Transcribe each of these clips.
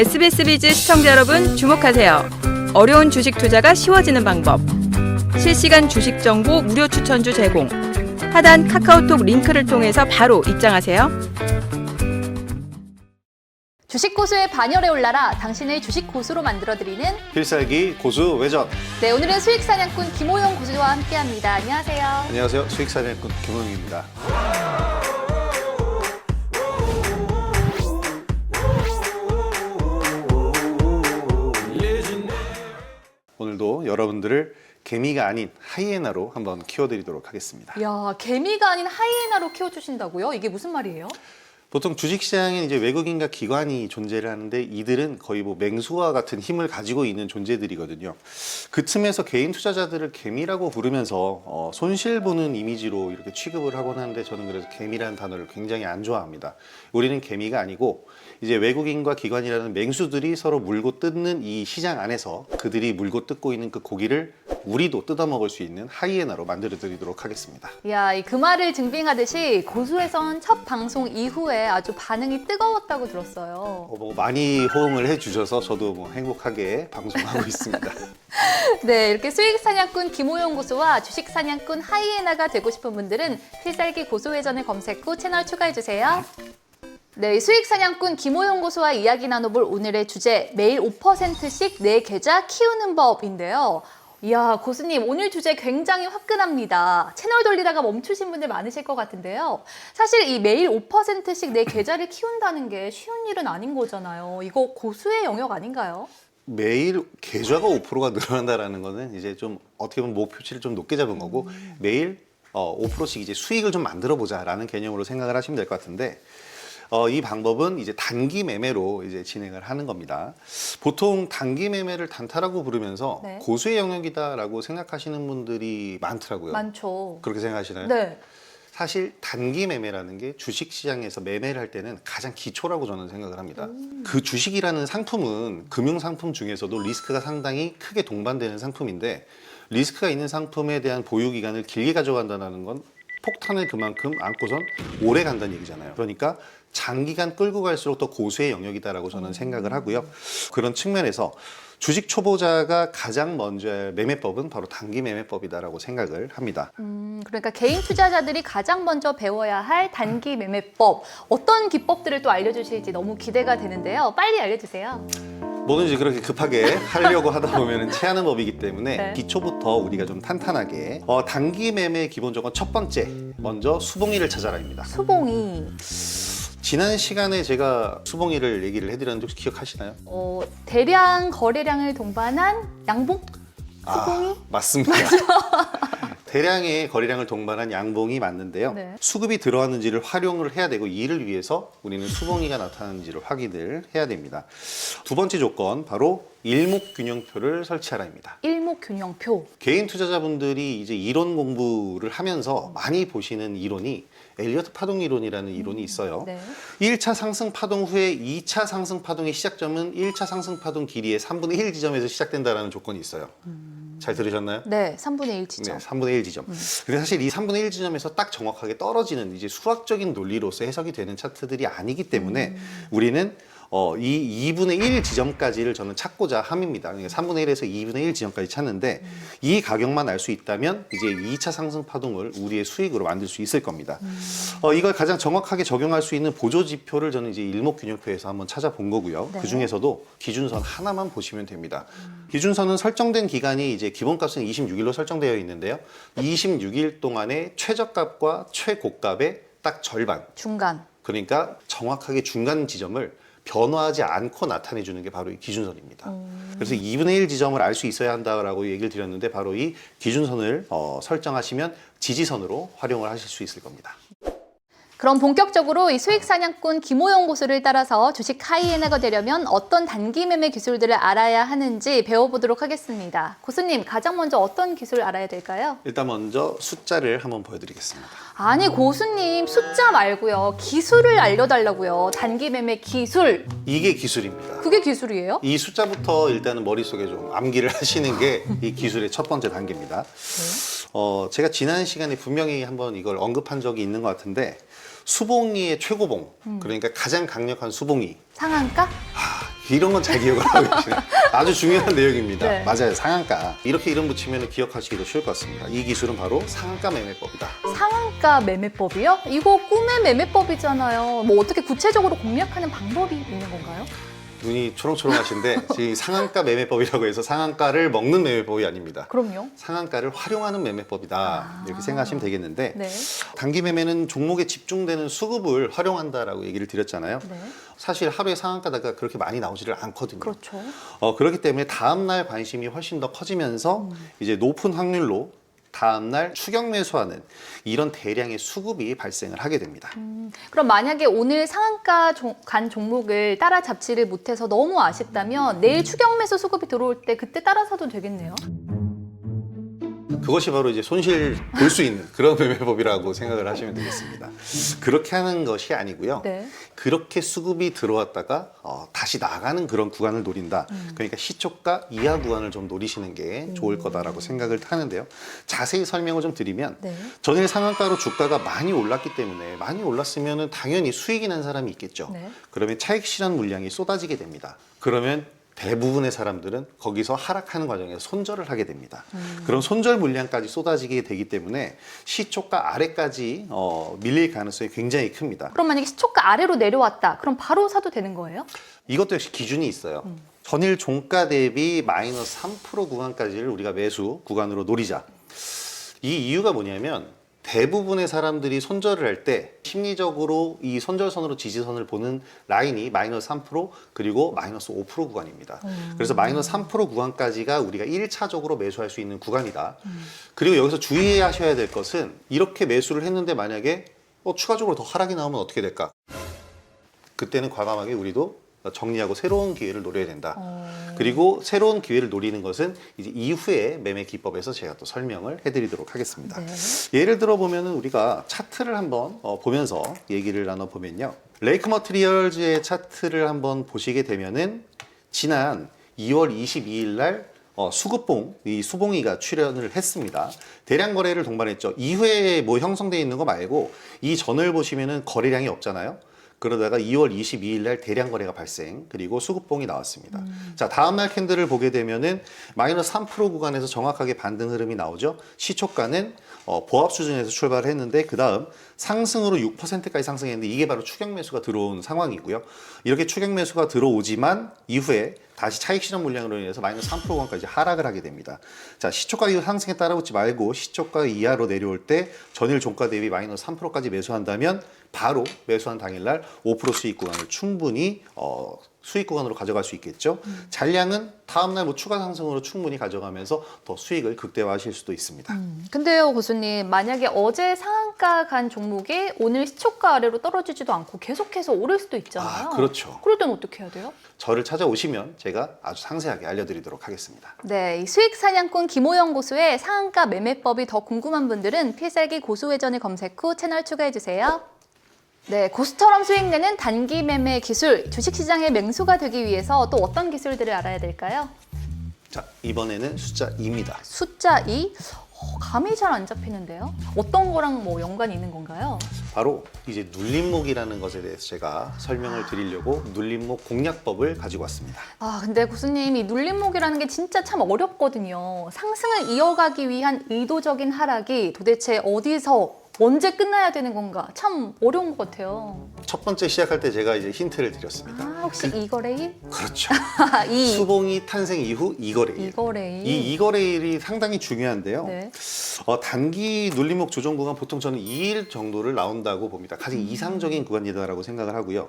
SBS 비즈 시청자 여러분 주목하세요. 어려운 주식 투자가 쉬워지는 방법. 실시간 주식 정보 무료 추천주 제공. 하단 카카오톡 링크를 통해서 바로 입장하세요. 주식 고수의 반열에 올라라 당신을 주식 고수로 만들어드리는 필살기 고수 외전. 네, 오늘은 수익사냥꾼 김호영 고수와 함께합니다. 안녕하세요. 안녕하세요. 수익사냥꾼 김호영입니다. 오늘도 여러분들을 개미가 아닌 하이에나로 한번 키워드리도록 하겠습니다. 야, 개미가 아닌 하이에나로 키워주신다고요? 이게 무슨 말이에요? 보통 주식시장에 이제 외국인과 기관이 존재를 하는데 이들은 거의 뭐 맹수와 같은 힘을 가지고 있는 존재들이거든요. 그 틈에서 개인 투자자들을 개미라고 부르면서 손실 보는 이미지로 이렇게 취급을 하곤 하는데 저는 그래서 개미라는 단어를 굉장히 안 좋아합니다. 우리는 개미가 아니고 이제 외국인과 기관이라는 맹수들이 서로 물고 뜯는 이 시장 안에서 그들이 물고 뜯고 있는 그 고기를 우리도 뜯어먹을 수 있는 하이에나로 만들어 드리도록 하겠습니다. 야, 그 말을 증빙하듯이 고수에선 첫 방송 이후에 아주 반응이 뜨거웠다고 들었어요. 뭐 많이 호응을 해주셔서 저도 뭐 행복하게 방송하고 있습니다. 네, 이렇게 수익사냥꾼 김호영 고수와 주식사냥꾼 하이에나가 되고 싶은 분들은 필살기 고수회전을 검색 후 채널 추가해주세요. 네, 수익사냥꾼 김호영 고수와 이야기 나눠볼 오늘의 주제, 매일 5%씩 내 계좌 키우는 법인데요. 이야, 고수님, 오늘 주제 굉장히 화끈합니다. 채널 돌리다가 멈추신 분들 많으실 것 같은데요. 사실 이 매일 5%씩 내 계좌를 키운다는 게 쉬운 일은 아닌 거잖아요. 이거 고수의 영역 아닌가요? 매일 계좌가 5%가 늘어난다라는 거는 이제 좀 어떻게 보면 목표치를 좀 높게 잡은 거고 매일 5%씩 이제 수익을 좀 만들어 보자라는 개념으로 생각을 하시면 될 것 같은데 이 방법은 이제 단기 매매로 이제 진행을 하는 겁니다. 보통 단기 매매를 단타라고 부르면서 네. 고수의 영역이다라고 생각하시는 분들이 많더라고요. 많죠. 그렇게 생각하시나요? 네. 사실 단기 매매라는 게 주식시장에서 매매를 할 때는 가장 기초라고 저는 생각을 합니다. 그 주식이라는 상품은 금융상품 중에서도 리스크가 상당히 크게 동반되는 상품인데 리스크가 있는 상품에 대한 보유기간을 길게 가져간다는 건 폭탄을 그만큼 안고선 오래 간다는 얘기잖아요. 그러니까 장기간 끌고 갈수록 더 고수의 영역이다라고 저는 생각을 하고요. 그런 측면에서 주식 초보자가 가장 먼저 할 매매법은 바로 단기 매매법이다라고 생각을 합니다. 그러니까 개인 투자자들이 가장 먼저 배워야 할 단기 매매법, 어떤 기법들을 또 알려주실지 너무 기대가 되는데요. 빨리 알려주세요. 뭐든지 그렇게 급하게 하려고 하다 보면 체하는 법이기 때문에 네. 기초부터 우리가 좀 탄탄하게 단기 매매의 기본적으로 첫 번째 먼저 수봉이를 찾아라입니다. 수봉이 지난 시간에 제가 수봉이를 얘기를 해드렸는데 혹시 기억하시나요? 대량 거래량을 동반한 양봉? 수봉이? 맞습니다. 대량의 거래량을 동반한 양봉이 맞는데요. 네. 수급이 들어왔는지를 활용을 해야 되고 이를 위해서 우리는 수봉이가 나타나는지를 확인을 해야 됩니다. 두 번째 조건 바로 일목균형표를 설치하라입니다. 일목균형표. 개인 투자자분들이 이제 이론 공부를 하면서 많이 보시는 이론이 엘리어트 파동 이론이라는 이론이 있어요. 네. 1차 상승 파동 후에 2차 상승 파동의 시작점은 1차 상승 파동 길이의 3분의 1 지점에서 시작된다는 조건이 있어요. 잘 들으셨나요? 네, 3분의 1 지점. 네, 3분의 1 지점. 근데 사실 이 3분의 1 지점에서 딱 정확하게 떨어지는 이제 수학적인 논리로서 해석이 되는 차트들이 아니기 때문에 우리는 이 2분의 1 지점까지를 저는 찾고자 함입니다. 그러니까 3분의 1에서 2분의 1 지점까지 찾는데 이 가격만 알 수 있다면 이제 2차 상승 파동을 우리의 수익으로 만들 수 있을 겁니다. 이걸 가장 정확하게 적용할 수 있는 보조 지표를 저는 이제 일목균형표에서 한번 찾아본 거고요. 네. 그 중에서도 기준선 하나만 보시면 됩니다. 기준선은 설정된 기간이 이제 기본값은 26일로 설정되어 있는데요. 26일 동안의 최저값과 최고값의 딱 절반. 중간. 그러니까 정확하게 중간 지점을 변화하지 않고 나타내 주는 게 바로 이 기준선입니다. 그래서 2분의 1 지점을 알 수 있어야 한다라고 얘기를 드렸는데 바로 이 기준선을 설정하시면 지지선으로 활용을 하실 수 있을 겁니다. 그럼 본격적으로 이 수익사냥꾼 김호영 고수를 따라서 주식 하이에나가 되려면 어떤 단기 매매 기술들을 알아야 하는지 배워보도록 하겠습니다. 고수님, 가장 먼저 어떤 기술 알아야 될까요? 일단 먼저 숫자를 한번 보여드리겠습니다. 아니, 고수님, 숫자 말고요. 기술을 알려달라고요. 단기 매매 기술. 이게 기술입니다. 그게 기술이에요? 이 숫자부터 일단은 머릿속에 좀 암기를 하시는 게 이 기술의 첫 번째 단계입니다. 제가 지난 시간에 분명히 한번 이걸 언급한 적이 있는 것 같은데 수봉이의 최고봉, 그러니까 가장 강력한 수봉이 상한가? 이런 건 잘 기억을 하고 계시네요. 아주 중요한 내용입니다. 네. 맞아요. 상한가. 이렇게 이름 붙이면 기억하시기도 쉬울 것 같습니다. 이 기술은 바로 상한가 매매법이다. 상한가 매매법이요? 이거 꿈의 매매법이잖아요. 뭐 어떻게 구체적으로 공략하는 방법이 있는 건가요? 눈이 초롱초롱하신데 지금 상한가 매매법이라고 해서 상한가를 먹는 매매법이 아닙니다. 그럼요. 상한가를 활용하는 매매법이다. 이렇게 생각하시면 되겠는데 네. 단기 매매는 종목에 집중되는 수급을 활용한다라고 얘기를 드렸잖아요. 네. 사실 하루에 상한가가 그렇게 많이 나오지를 않거든요. 그렇죠. 그렇기 때문에 다음날 관심이 훨씬 더 커지면서 이제 높은 확률로 다음날 추격 매수하는 이런 대량의 수급이 발생을 하게 됩니다. 그럼 만약에 오늘 상한가 간 종목을 따라잡지를 못해서 너무 아쉽다면 내일 추격 매수 수급이 들어올 때 그때 따라 사도 되겠네요. 그것이 바로 이제 손실 볼 수 있는 그런 매매법이라고 생각을 하시면 되겠습니다. 그렇게 하는 것이 아니고요. 네. 그렇게 수급이 들어왔다가 다시 나가는 그런 구간을 노린다. 그러니까 시초가 이하 구간을 좀 노리시는 게 좋을 거다라고 생각을 하는데요. 자세히 설명을 좀 드리면 네. 전일 상한가로 주가가 많이 올랐기 때문에 많이 올랐으면 당연히 수익이 난 사람이 있겠죠. 네. 그러면 차익 실현 물량이 쏟아지게 됩니다. 그러면 대부분의 사람들은 거기서 하락하는 과정에서 손절을 하게 됩니다. 그런 손절 물량까지 쏟아지게 되기 때문에 시초가 아래까지 밀릴 가능성이 굉장히 큽니다. 그럼 만약에 시초가 아래로 내려왔다. 그럼 바로 사도 되는 거예요? 이것도 역시 기준이 있어요. 전일 종가 대비 마이너스 3% 구간까지를 우리가 매수 구간으로 노리자. 이 이유가 뭐냐면 대부분의 사람들이 손절을 할 때 심리적으로 이 손절선으로 지지선을 보는 라인이 마이너스 3% 그리고 마이너스 5% 구간입니다. 그래서 마이너스 3% 구간까지가 우리가 1차적으로 매수할 수 있는 구간이다. 그리고 여기서 주의하셔야 될 것은 이렇게 매수를 했는데 만약에 추가적으로 더 하락이 나오면 어떻게 될까? 그때는 과감하게 우리도 정리하고 새로운 기회를 노려야 된다. 그리고 새로운 기회를 노리는 것은 이제 이후에 매매 기법에서 제가 또 설명을 해드리도록 하겠습니다. 네. 예를 들어 보면은 우리가 차트를 한번 보면서 얘기를 나눠 보면요. 레이크 머티리얼즈의 차트를 한번 보시게 되면은 지난 2월 22일 날 수급봉, 이 수봉이가 출현을 했습니다. 대량 거래를 동반했죠. 이후에 뭐 형성되어 있는 거 말고 이 전을 보시면은 거래량이 없잖아요. 그러다가 2월 22일 날 대량 거래가 발생, 그리고 수급봉이 나왔습니다. 자, 다음날 캔들을 보게 되면은 마이너스 3% 구간에서 정확하게 반등 흐름이 나오죠. 시초가는 보합 수준에서 출발을 했는데 그 다음 상승으로 6%까지 상승했는데 이게 바로 추격 매수가 들어온 상황이고요. 이렇게 추격 매수가 들어오지만 이후에 다시 차익 실현 물량으로 인해서 마이너스 3% 구간까지 하락을 하게 됩니다. 자, 시초가 이후 상승에 따라붙지 말고 시초가 이하로 내려올 때 전일 종가 대비 마이너스 3%까지 매수한다면 바로 매수한 당일날 5% 수익 구간을 충분히 수익 구간으로 가져갈 수 있겠죠. 잔량은 다음날 뭐 추가 상승으로 충분히 가져가면서 더 수익을 극대화하실 수도 있습니다. 근데요, 교수님, 만약에 어제 상한가 간 종목이 오늘 시초가 아래로 떨어지지도 않고 계속해서 오를 수도 있잖아요. 아, 그렇죠. 그럴 때는 어떻게 해야 돼요? 저를 찾아오시면 제가 아주 상세하게 알려드리도록 하겠습니다. 네, 이 수익 사냥꾼 김호영 고수의 상한가 매매법이 더 궁금한 분들은 필살기 고수회전을 검색 후 채널 추가해주세요. 네, 고수처럼 수익 내는 단기 매매 기술, 주식시장의 맹수가 되기 위해서 또 어떤 기술들을 알아야 될까요? 자, 이번에는 숫자 2입니다. 숫자 2? 감이 잘 안 잡히는데요? 어떤 거랑 뭐 연관이 있는 건가요? 바로 이제 눌림목이라는 것에 대해서 제가 설명을 드리려고 눌림목 공략법을 가지고 왔습니다. 아, 근데 교수님, 이 눌림목이라는 게 진짜 참 어렵거든요. 상승을 이어가기 위한 의도적인 하락이 도대체 어디서 언제 끝나야 되는 건가? 참 어려운 것 같아요. 첫 번째 시작할 때 제가 이제 힌트를 드렸습니다. 아, 혹시 이거래일? 그렇죠. 이 수봉이 탄생 이후 이거래일. 이거래일. 이 이거래일이 상당히 중요한데요. 네. 단기 눌림목 조정 구간 보통 저는 2일 정도를 나온다고 봅니다. 가장 이상적인 구간이다라고 생각을 하고요.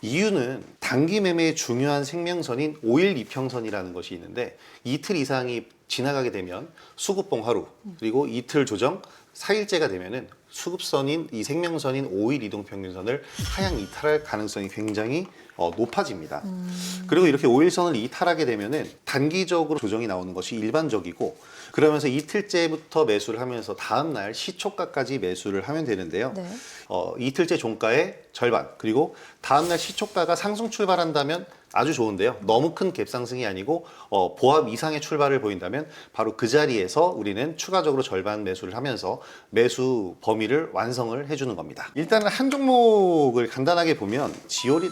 이유는 단기 매매의 중요한 생명선인 5일 이평선이라는 것이 있는데 이틀 이상이 지나가게 되면 수급봉 하루, 그리고 이틀 조정 4일째가 되면은 수급선인 이 생명선인 5일 이동평균선을 하향 이탈할 가능성이 굉장히 높아집니다. 그리고 이렇게 5일선을 이탈하게 되면은 단기적으로 조정이 나오는 것이 일반적이고 그러면서 이틀째부터 매수를 하면서 다음날 시초가까지 매수를 하면 되는데요. 네. 이틀째 종가의 절반 그리고 다음날 시초가가 상승 출발한다면 아주 좋은데요. 너무 큰 갭상승이 아니고 보합 이상의 출발을 보인다면 바로 그 자리에서 우리는 추가적으로 절반 매수를 하면서 매수 범위를 완성을 해주는 겁니다. 일단은 한 종목을 간단하게 보면 지오릿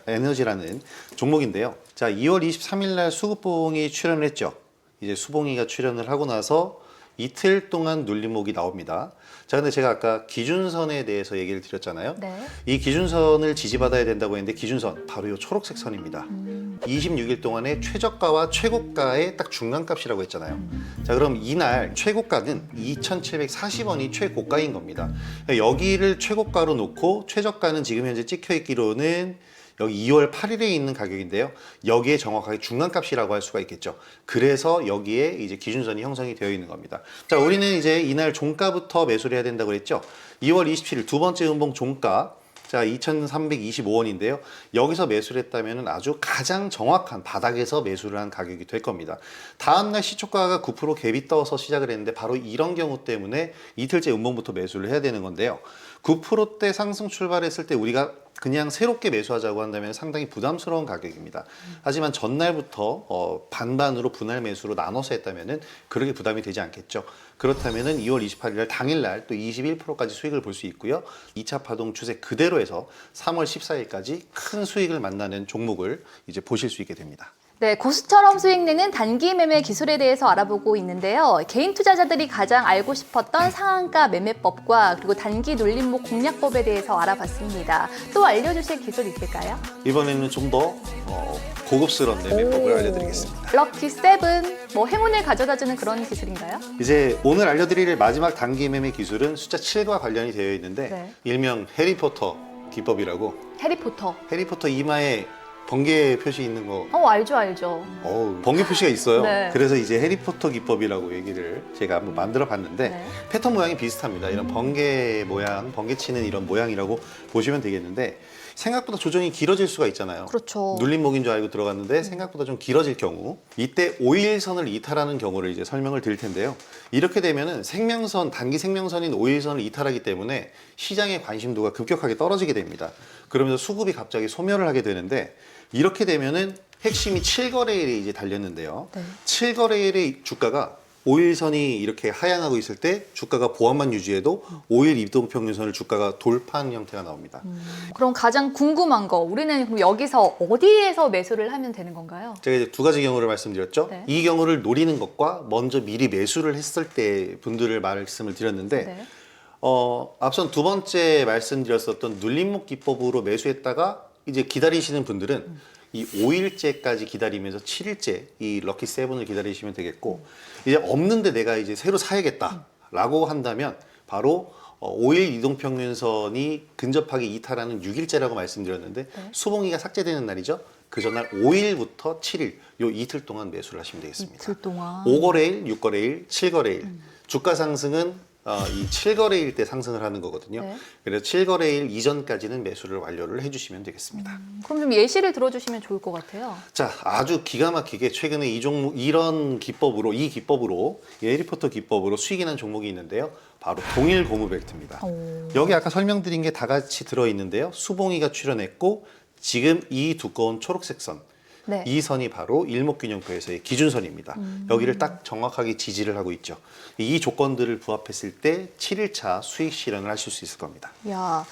에너지라는 종목인데요. 자, 2월 23일 날 수급봉이 출연을 했죠. 이제 수봉이가 출연을 하고 나서 이틀 동안 눌림목이 나옵니다. 자, 근데 제가 아까 기준선에 대해서 얘기를 드렸잖아요. 네. 이 기준선을 지지받아야 된다고 했는데 기준선 바로 이 초록색 선입니다. 26일 동안의 최저가와 최고가의 딱 중간값이라고 했잖아요. 자, 그럼 이날 최고가는 2,740원이 최고가인 겁니다. 여기를 최고가로 놓고 최저가는 지금 현재 찍혀 있기로는 여기 2월 8일에 있는 가격인데요. 여기에 정확하게 중간값이라고 할 수가 있겠죠. 그래서 여기에 이제 기준선이 형성이 되어 있는 겁니다. 자, 우리는 이제 이날 종가부터 매수를 해야 된다고 그랬죠. 2월 27일 두 번째 음봉 종가. 자, 2,325원인데요. 여기서 매수를 했다면 아주 가장 정확한 바닥에서 매수를 한 가격이 될 겁니다. 다음날 시초가가 9% 갭이 떠서 시작을 했는데 바로 이런 경우 때문에 이틀째 음봉부터 매수를 해야 되는 건데요. 9%대 상승 출발했을 때 우리가 그냥 새롭게 매수하자고 한다면 상당히 부담스러운 가격입니다. 하지만 전날부터 반반으로 분할 매수로 나눠서 했다면 그렇게 부담이 되지 않겠죠. 그렇다면 2월 28일 날 당일날 또 21%까지 수익을 볼 수 있고요. 2차 파동 추세 그대로 해서 3월 14일까지 큰 수익을 만나는 종목을 이제 보실 수 있게 됩니다. 네, 고수처럼 수익 내는 단기 매매 기술에 대해서 알아보고 있는데요. 개인 투자자들이 가장 알고 싶었던 상한가 매매법과 그리고 단기 눌림목 공략법에 대해서 알아봤습니다. 또 알려주실 기술 있을까요? 이번에는 좀 더 고급스러운 매매법을 알려드리겠습니다. 럭키 세븐, 뭐 행운을 가져다주는 그런 기술인가요? 이제 오늘 알려드릴 마지막 단기 매매 기술은 숫자 7과 관련이 되어 있는데 네. 일명 해리포터 기법이라고. 해리포터. 해리포터 이마에 번개 표시 있는 거 알죠. 번개 표시가 있어요. 네. 그래서 이제 해리포터 기법이라고 얘기를 제가 한번 만들어 봤는데 네. 패턴 모양이 비슷합니다. 이런 번개 모양, 번개 치는 이런 모양이라고 보시면 되겠는데 생각보다 조정이 길어질 수가 있잖아요. 그렇죠. 눌림목인 줄 알고 들어갔는데 생각보다 좀 길어질 경우 이때 5일선을 이탈하는 경우를 이제 설명을 드릴 텐데요. 이렇게 되면은 생명선, 단기 생명선인 5일선을 이탈하기 때문에 시장의 관심도가 급격하게 떨어지게 됩니다. 그러면서 수급이 갑자기 소멸을 하게 되는데 이렇게 되면은 핵심이 7거래일에 이제 달렸는데요. 네. 7거래일의 주가가 5일선이 이렇게 하향하고 있을 때 주가가 보합만 유지해도 5일 이동평균선을 주가가 돌파하는 형태가 나옵니다. 그럼 가장 궁금한 거, 우리는 그럼 여기서 어디에서 매수를 하면 되는 건가요? 제가 이제 두 가지 경우를 말씀드렸죠. 네. 이 경우를 노리는 것과 먼저 미리 매수를 했을 때 분들을 말씀을 드렸는데 네. 앞선 두 번째 말씀드렸었던 눌림목 기법으로 매수했다가 이제 기다리시는 분들은 이 5일째까지 기다리면서 7일째 이 럭키 세븐을 기다리시면 되겠고 이제 없는데 내가 이제 새로 사야겠다라고 한다면 바로 5일 이동평균선이 근접하게 이탈하는 6일째라고 말씀드렸는데 네. 수봉이가 삭제되는 날이죠. 그 전날 5일부터 7일 요 이틀 동안 매수를 하시면 되겠습니다. 이틀 동안. 5거래일, 6거래일, 7거래일 주가 상승은 이 7거래일 때 상승을 하는 거거든요. 네. 그래서 7거래일 이전까지는 매수를 완료를 해주시면 되겠습니다. 그럼 좀 예시를 들어주시면 좋을 것 같아요. 자, 아주 기가 막히게 최근에 이 종목 이런 기법으로 이 해리포터 기법으로 수익이 난 종목이 있는데요. 바로 동일 고무 벨트입니다. 여기 아까 설명드린 게 다 같이 들어 있는데요. 수봉이가 출연했고 지금 이 두꺼운 초록색 선. 네. 이 선이 바로 일목균형표에서의 기준선입니다. 여기를 딱 정확하게 지지를 하고 있죠. 이 조건들을 부합했을 때 7일차 수익 실현을 하실 수 있을 겁니다. 야,